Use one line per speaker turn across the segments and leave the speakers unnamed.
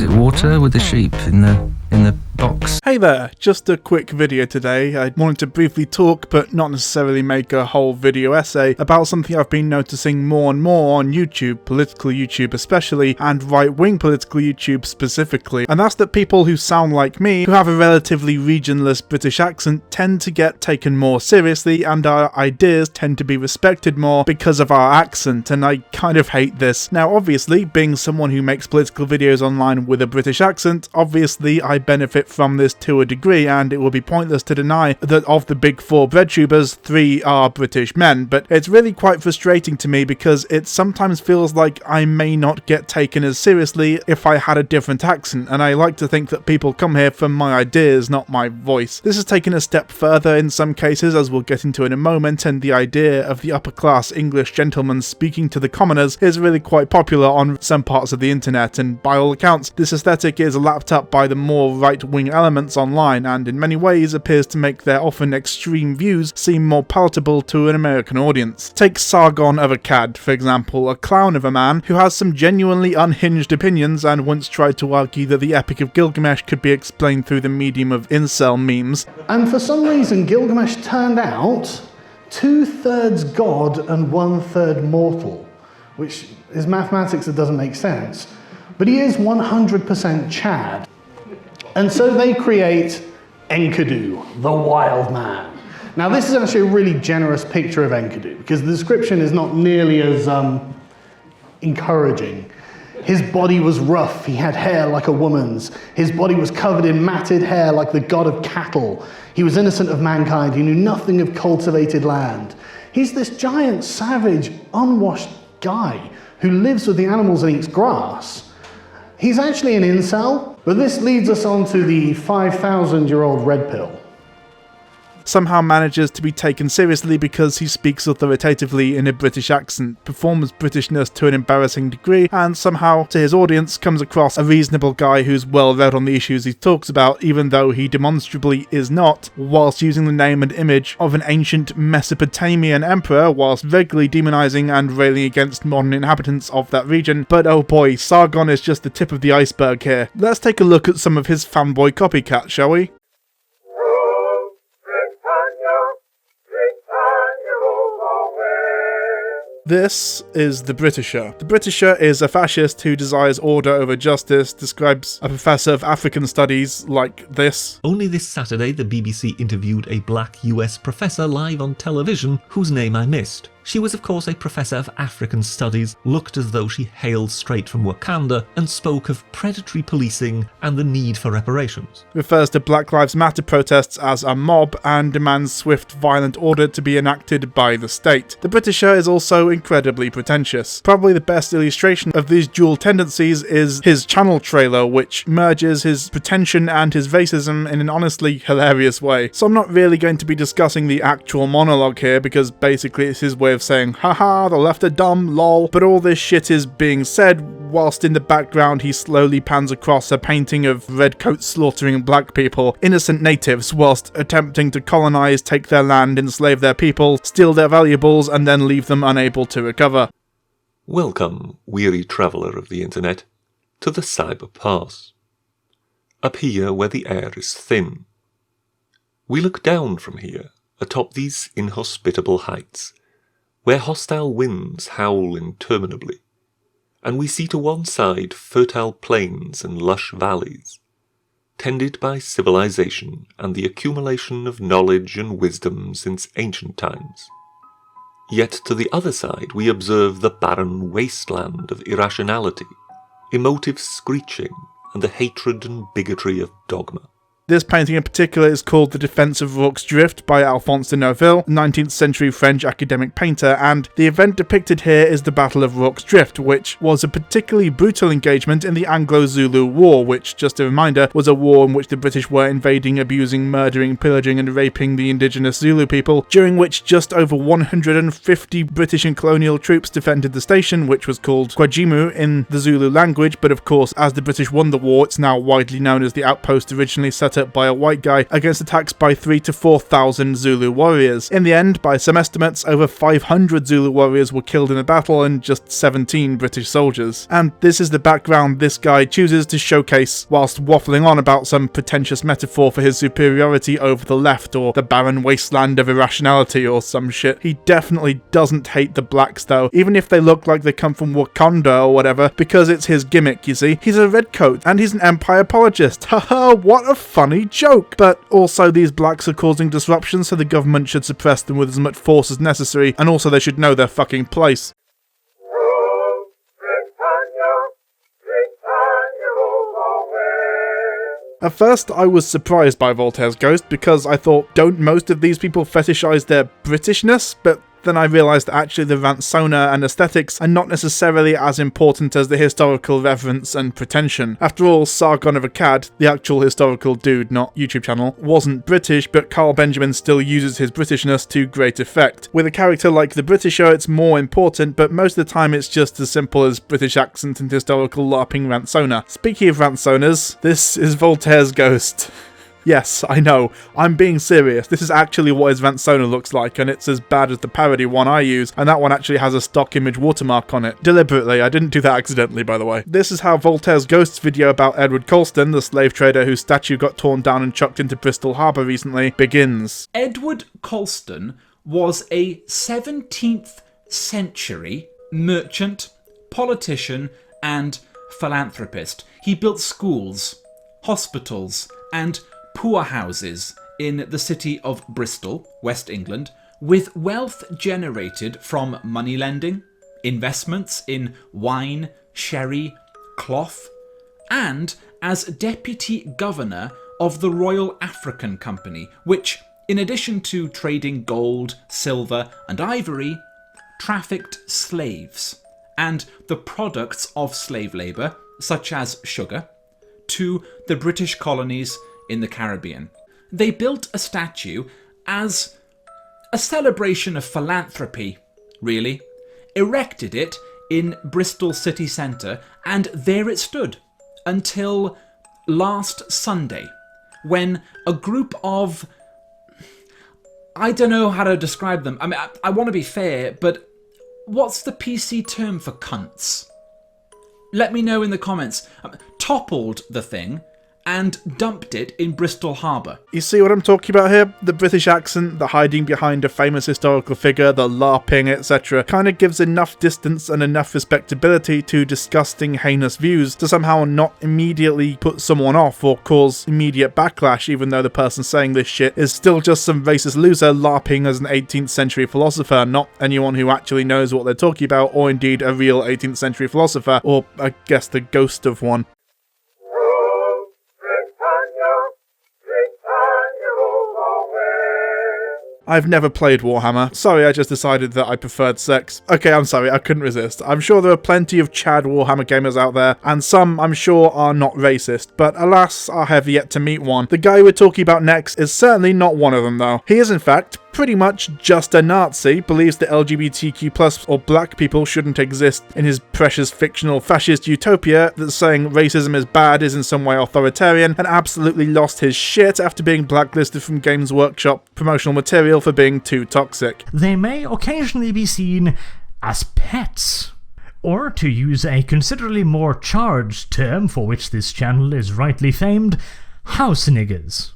it water with the sheep in the box?
Hey there, just a quick video today. I wanted to briefly talk, but not necessarily make a whole video essay, about something I've been noticing more and more on YouTube, political YouTube especially, and right-wing political YouTube specifically. And that's that people who sound like me, who have a relatively regionless British accent, tend to get taken more seriously, and our ideas tend to be respected more because of our accent, and I kind of hate this. Now obviously, being someone who makes political videos online with a British accent, obviously I benefit from this to a degree, and it will be pointless to deny that of the big four breadtubers, 3 are British men, but it's really quite frustrating to me because it sometimes feels like I may not get taken as seriously if I had a different accent, and I like to think that people come here for my ideas, not my voice. This has taken a step further in some cases, as we'll get into in a moment, and the idea of the upper class English gentleman speaking to the commoners is really quite popular on some parts of the internet, and by all accounts, this aesthetic is lapped up by the more right-wing elements online, and in many ways appears to make their often extreme views seem more palatable to an American audience. Take Sargon of Akkad, for example, a clown of a man who has some genuinely unhinged opinions and once tried to argue that the Epic of Gilgamesh could be explained through the medium of incel memes.
And for some reason Gilgamesh turned out 2/3 god and 1/3 mortal, which is mathematics that doesn't make sense. But he is 100% Chad. And so they create Enkidu, the wild man. Now this is actually a really generous picture of Enkidu, because the description is not nearly as encouraging. His body was rough, he had hair like a woman's. His body was covered in matted hair like the god of cattle. He was innocent of mankind, he knew nothing of cultivated land. He's this giant, savage, unwashed guy who lives with the animals and eats grass. He's actually an incel, but this leads us on to the 5,000-year-old red pill.
Somehow manages to be taken seriously because he speaks authoritatively in a British accent, performs Britishness to an embarrassing degree, and somehow to his audience comes across a reasonable guy who's well read on the issues he talks about, even though he demonstrably is not, whilst using the name and image of an ancient Mesopotamian emperor, whilst regularly demonizing and railing against modern inhabitants of that region. But oh boy, Sargon is just the tip of the iceberg here. Let's take a look at some of his fanboy copycats, shall we? This is the Britisher. The Britisher is a fascist who desires order over justice, describes a professor of African studies like this.
Only this Saturday, the BBC interviewed a black US professor live on television whose name I missed. She was of course a professor of African studies, looked as though she hailed straight from Wakanda, and spoke of predatory policing and the need for reparations.
Refers to Black Lives Matter protests as a mob and demands swift, violent order to be enacted by the state. The Britisher is also incredibly pretentious. Probably the best illustration of these dual tendencies is his channel trailer, which merges his pretension and his racism in an honestly hilarious way. So I'm not really going to be discussing the actual monologue here, because basically it's his way of saying, haha, the left are dumb, lol, but all this shit is being said whilst in the background he slowly pans across a painting of redcoats slaughtering black people, innocent natives, whilst attempting to colonize, take their land, enslave their people, steal their valuables, and then leave them unable to recover.
Welcome, weary traveller of the internet, to the Cyber Pass. Up here where the air is thin. We look down from here, atop these inhospitable heights, where hostile winds howl interminably, and we see to one side fertile plains and lush valleys, tended by civilization and the accumulation of knowledge and wisdom since ancient times. Yet to the other side we observe the barren wasteland of irrationality, emotive screeching, and the hatred and bigotry of dogma.
This painting in particular is called The Defense of Rorke's Drift by Alphonse de Neuville, 19th century French academic painter, and the event depicted here is the Battle of Rorke's Drift, which was a particularly brutal engagement in the Anglo-Zulu War, which, just a reminder, was a war in which the British were invading, abusing, murdering, pillaging and raping the indigenous Zulu people, during which just over 150 British and colonial troops defended the station, which was called Kwajimu in the Zulu language, but of course, as the British won the war, it's now widely known as the outpost originally set setup by a white guy against attacks by 3,000 to 4,000 Zulu warriors. In the end, by some estimates, over 500 Zulu warriors were killed in the battle and just 17 British soldiers. And this is the background this guy chooses to showcase whilst waffling on about some pretentious metaphor for his superiority over the left, or the barren wasteland of irrationality or some shit. He definitely doesn't hate the blacks though, even if they look like they come from Wakanda or whatever, because it's his gimmick, you see. He's a redcoat and he's an empire apologist. Haha, what a funny joke! But also these blacks are causing disruption, so the government should suppress them with as much force as necessary, and also they should know their fucking place. At first, I was surprised by Voltaire's ghost because I thought, don't most of these people fetishize their Britishness? But then I realised that actually the rant sona and aesthetics are not necessarily as important as the historical reverence and pretension. After all, Sargon of Akkad, the actual historical dude, not YouTube channel, wasn't British, but Carl Benjamin still uses his Britishness to great effect. With a character like the Britisher, it's more important, but most of the time it's just as simple as British accent and historical LARPing rant sona. Speaking of rant sonas, this is Voltaire's ghost. Yes, I know, I'm being serious. This is actually what his rant sona looks like, and it's as bad as the parody one I use, and that one actually has a stock image watermark on it. Deliberately, I didn't do that accidentally, by the way. This is how Voltaire's Ghosts video about Edward Colston, the slave trader whose statue got torn down and chucked into Bristol Harbour recently, begins.
Edward Colston was a 17th century merchant, politician, and philanthropist. He built schools, hospitals, and poorhouses in the city of Bristol, West England, with wealth generated from money lending, investments in wine, sherry, cloth, and as deputy governor of the Royal African Company, which, in addition to trading gold, silver, and ivory, trafficked slaves and the products of slave labour, such as sugar, to the British colonies in the Caribbean. They built a statue as a celebration of philanthropy, really, erected it in Bristol city centre, and there it stood until last Sunday, when a group of... I don't know how to describe them. I mean, I want to be fair, but what's the PC term for cunts? Let me know in the comments. Toppled the thing and dumped it in Bristol Harbour.
You see what I'm talking about here? The British accent, the hiding behind a famous historical figure, the LARPing, etc. kind of gives enough distance and enough respectability to disgusting, heinous views to somehow not immediately put someone off or cause immediate backlash, even though the person saying this shit is still just some racist loser LARPing as an 18th century philosopher, not anyone who actually knows what they're talking about, or indeed a real 18th century philosopher, or I guess the ghost of one. I've never played Warhammer. Sorry, I just decided that I preferred sex. Okay, I'm sorry, I couldn't resist. I'm sure there are plenty of Chad Warhammer gamers out there, and some, I'm sure, are not racist, but alas, I have yet to meet one. The guy we're talking about next is certainly not one of them, though. He is, in fact, pretty much just a Nazi, believes that LGBTQ+ or black people shouldn't exist in his precious fictional fascist utopia, that saying racism is bad is in some way authoritarian, and absolutely lost his shit after being blacklisted from Games Workshop promotional material for being too toxic.
They may occasionally be seen as pets. Or, to use a considerably more charged term for which this channel is rightly famed, house niggers.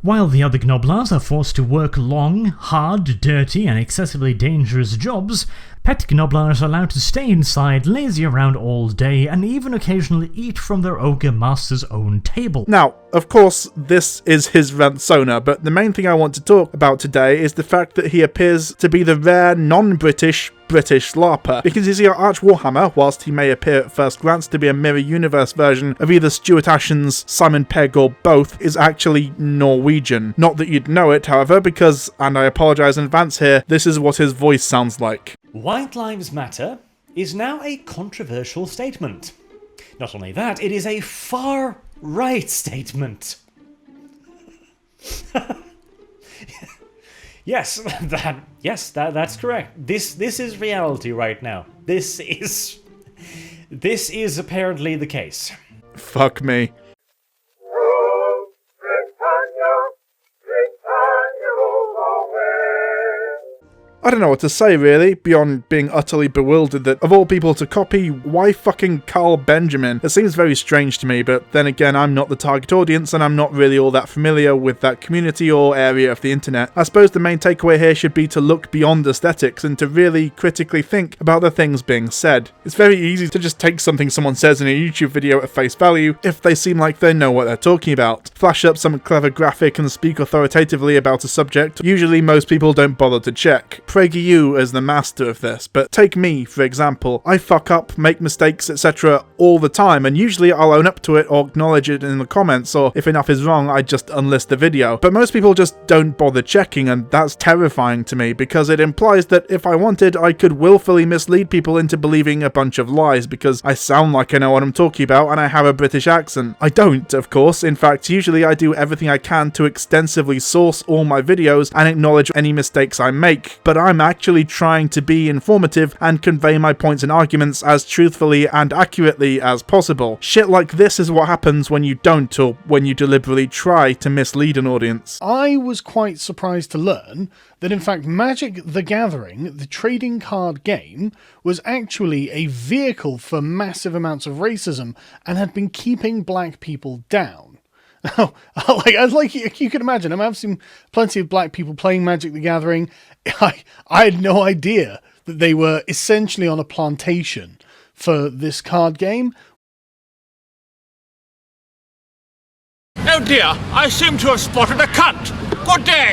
While the other Gnoblars are forced to work long, hard, dirty, and excessively dangerous jobs, pet Gnoblars are allowed to stay inside, lazy around all day, and even occasionally eat from their ogre master's own table.
Now, of course, this is his rant sona, but the main thing I want to talk about today is the fact that he appears to be the rare non-British LARPer, because he's your arch Warhammer, whilst he may appear at first glance to be a mirror universe version of either Stuart Ashen's Simon Pegg or both, is actually Norwegian. Not that you'd know it, however, because, and I apologise in advance here, this is what his voice sounds like.
White Lives Matter is now a controversial statement. Not only that, it is a far-right statement. Yes, that's correct. This is reality right now. This is apparently the case.
Fuck me. I don't know what to say really, beyond being utterly bewildered that of all people to copy, why fucking Carl Benjamin? It seems very strange to me, but then again, I'm not the target audience and I'm not really all that familiar with that community or area of the internet. I suppose the main takeaway here should be to look beyond aesthetics and to really critically think about the things being said. It's very easy to just take something someone says in a YouTube video at face value if they seem like they know what they're talking about. Flash up some clever graphic and speak authoritatively about a subject. Usually most people don't bother to check. PragerU is the master of this, but take me, for example. I fuck up, make mistakes, etc. all the time, and usually I'll own up to it or acknowledge it in the comments, or if enough is wrong, I just unlist the video. But most people just don't bother checking, and that's terrifying to me, because it implies that if I wanted, I could willfully mislead people into believing a bunch of lies, because I sound like I know what I'm talking about and I have a British accent. I don't, of course. In fact, usually I do everything I can to extensively source all my videos and acknowledge any mistakes I make, but I'm actually trying to be informative and convey my points and arguments as truthfully and accurately as possible. Shit like this is what happens when you don't, or when you deliberately try to mislead an audience.
I was quite surprised to learn that in fact Magic the Gathering, the trading card game, was actually a vehicle for massive amounts of racism and had been keeping black people down. Now, like you can imagine, I've seen plenty of black people playing Magic the Gathering. I had no idea that they were essentially on a plantation for this card game.
Oh dear, I seem to have spotted a cunt. Good day.